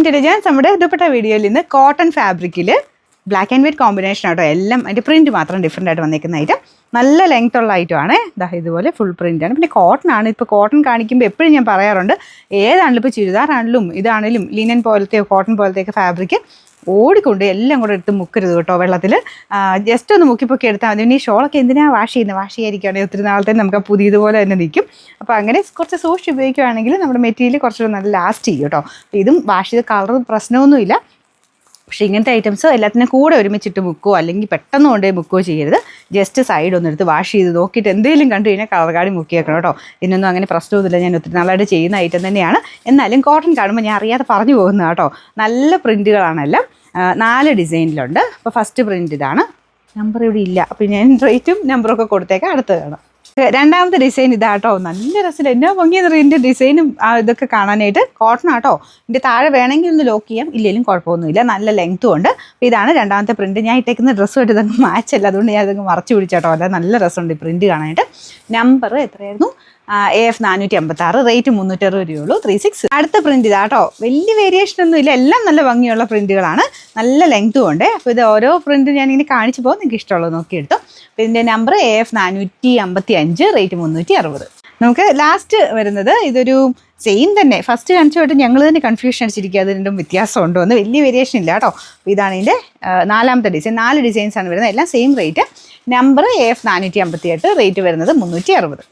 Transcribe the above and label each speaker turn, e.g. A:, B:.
A: To ഡിജൈൻസ്. നമ്മുടെ ഇഷ്ടപ്പെട്ട വീഡിയോയിൽ നിന്ന് കോട്ടൺ ഫാബ്രിക്കിൽ ബ്ലാക്ക് ആൻഡ് വൈറ്റ് കോമ്പിനേഷൻ ആട്ടോ. എല്ലാം അതിൻ്റെ പ്രിൻറ്റ് മാത്രം ഡിഫറെൻ്റ് ആയിട്ട് വന്നിരിക്കുന്ന ഐറ്റം. നല്ല ലെങ്ത് ഉള്ള ഐറ്റമാണ്. ഇതുപോലെ ഫുൾ പ്രിൻ്റാണ്. പിന്നെ കോട്ടൺ ആണ്. ഇപ്പോൾ കോട്ടൺ കാണിക്കുമ്പോൾ എപ്പോഴും ഞാൻ പറയാറുണ്ട്, ഏതാണെങ്കിലും ഇപ്പോൾ ചുരിദാറാണെങ്കിലും ഇതാണെങ്കിലും ലിനൻ പോലത്തെയോ കോട്ടൺ പോലത്തെയൊക്കെ ഫാബ്രിക് ഓടിക്കൊണ്ട് എല്ലാം കൂടെ എടുത്ത് മുക്കരുത് കേട്ടോ. വെള്ളത്തിൽ ജസ്റ്റ് ഒന്ന് മുക്കിപ്പൊക്കി എടുത്താൽ മതി. പിന്നെ ഈ ഷോളൊക്കെ എന്തിനാണ് വാഷ് ചെയ്യായിരിക്കുകയാണെങ്കിൽ ഒത്തിരി നാളത്തെ നമുക്ക് പുതിയതുപോലെ തന്നെ നിൽക്കും. അപ്പോൾ അങ്ങനെ കുറച്ച് സൂക്ഷിച്ച് ഉപയോഗിക്കുകയാണെങ്കിൽ നമ്മുടെ മെറ്റീരിയൽ കുറച്ചുകൂടെ നല്ല ലാസ്റ്റ് ചെയ്യും കേട്ടോ. ഇതും വാഷ് ചെയ്ത് കളർ പ്രശ്നമൊന്നുമില്ല. പക്ഷേ ഇങ്ങനത്തെ ഐറ്റംസ് എല്ലാത്തിനും കൂടെ ഒരുമിച്ചിട്ട് മുക്കുകയോ അല്ലെങ്കിൽ പെട്ടെന്ന് കൊണ്ടുപോയി മുക്കുകയോ ചെയ്യരുത്. ജസ്റ്റ് സൈഡ് ഒന്ന് എടുത്ത് വാഷ് ചെയ്ത് നോക്കിയിട്ട് എന്തെങ്കിലും കണ്ടു കഴിഞ്ഞാൽ കളർ കാർഡ് മുക്കി വെക്കണം കേട്ടോ. ഇതിനൊന്നും അങ്ങനെ പ്രശ്നമൊന്നുമില്ല. ഞാൻ ഒത്തിരി നാളായിട്ട് ചെയ്യുന്ന ഐറ്റം തന്നെയാണ്. എന്നാലും കോട്ടൺ കാണുമ്പോൾ ഞാൻ അറിയാതെ പറഞ്ഞു പോകുന്നത് കേട്ടോ. നല്ല പ്രിൻറ്റുകളാണെല്ലാം. 4 ഡിസൈനിലുണ്ട്. അപ്പോൾ ഫസ്റ്റ് പ്രിൻറ്റ് ഇതാണ്. നമ്പർ ഇവിടെ ഇല്ല, അപ്പോൾ ഞാൻ റേറ്റും നമ്പറൊക്കെ കൊടുത്തേക്കാം. അടുത്ത് കാണാം. രണ്ടാമത്തെ ഡിസൈൻ ഇതാട്ടോ. നല്ല രസമില്ല, എന്നാ ഭംഗിയെന്ന് പറയുക. ഇതിൻ്റെ ഡിസൈനും ഇതൊക്കെ കാണാനായിട്ട്. കോട്ടൺ ആട്ടോ. ഇതിൻ്റെ താഴെ വേണമെങ്കിൽ ഒന്ന് ലോക്ക് ചെയ്യാം, ഇല്ലെങ്കിലും കുഴപ്പമൊന്നുമില്ല. നല്ല ലെങ്ത്തും ഉണ്ട്. അപ്പോൾ ഇതാണ് രണ്ടാമത്തെ പ്രിൻറ്റ്. ഞാൻ ഇട്ടേക്കുന്ന ഡ്രസ്സുമായിട്ട് ഇതൊക്കെ മാച്ചല്ല, അതുകൊണ്ട് ഞാൻ ഇതൊക്കെ മറച്ചു പിടിച്ചാട്ടോ. അല്ല, നല്ല രസമുണ്ട് ഈ പ്രിൻറ്റ് കാണാനായിട്ട്. നമ്പർ എത്രയായിരുന്നു? AF 456. റേറ്റ് 360 രൂപയുള്ളൂ. 36. അടുത്ത പ്രിൻറ്റ് ഇതാട്ടോ. വലിയ വേരിയേഷൻ ഒന്നും ഇല്ല, എല്ലാം നല്ല ഭംഗിയുള്ള പ്രിൻറ്റുകളാണ്. നല്ല ലെങ്ത്തും ഉണ്ട്. അപ്പോൾ ഇത് ഓരോ പ്രിൻറ്റ് ഞാനിങ്ങനെ കാണിച്ചു പോകും, നിങ്ങൾക്ക് ഇഷ്ടമുള്ളത് നോക്കിയെടുത്തു. അപ്പോൾ ഇതിൻ്റെ നമ്പർ AF 455. റേറ്റ് 360. നമുക്ക് ലാസ്റ്റ് വരുന്നത് ഇതൊരു സെയിം തന്നെ. ഫസ്റ്റ് കാണിച്ചോട്ട് ഞങ്ങൾ തന്നെ കൺഫ്യൂഷൻ അടിച്ചിരിക്കുക, അത് രണ്ടും വ്യത്യാസമുണ്ടോ എന്ന്. വലിയ വേരിയേഷൻ ഇല്ല കേട്ടോ. അപ്പോൾ ഇതാണ് ഇതിൻ്റെ 4ാമത്തെ ഡിസൈൻ. 4 ഡിസൈൻസാണ് വരുന്നത്, എല്ലാം same rate. Number AF 458. Rate വരുന്നത് 360.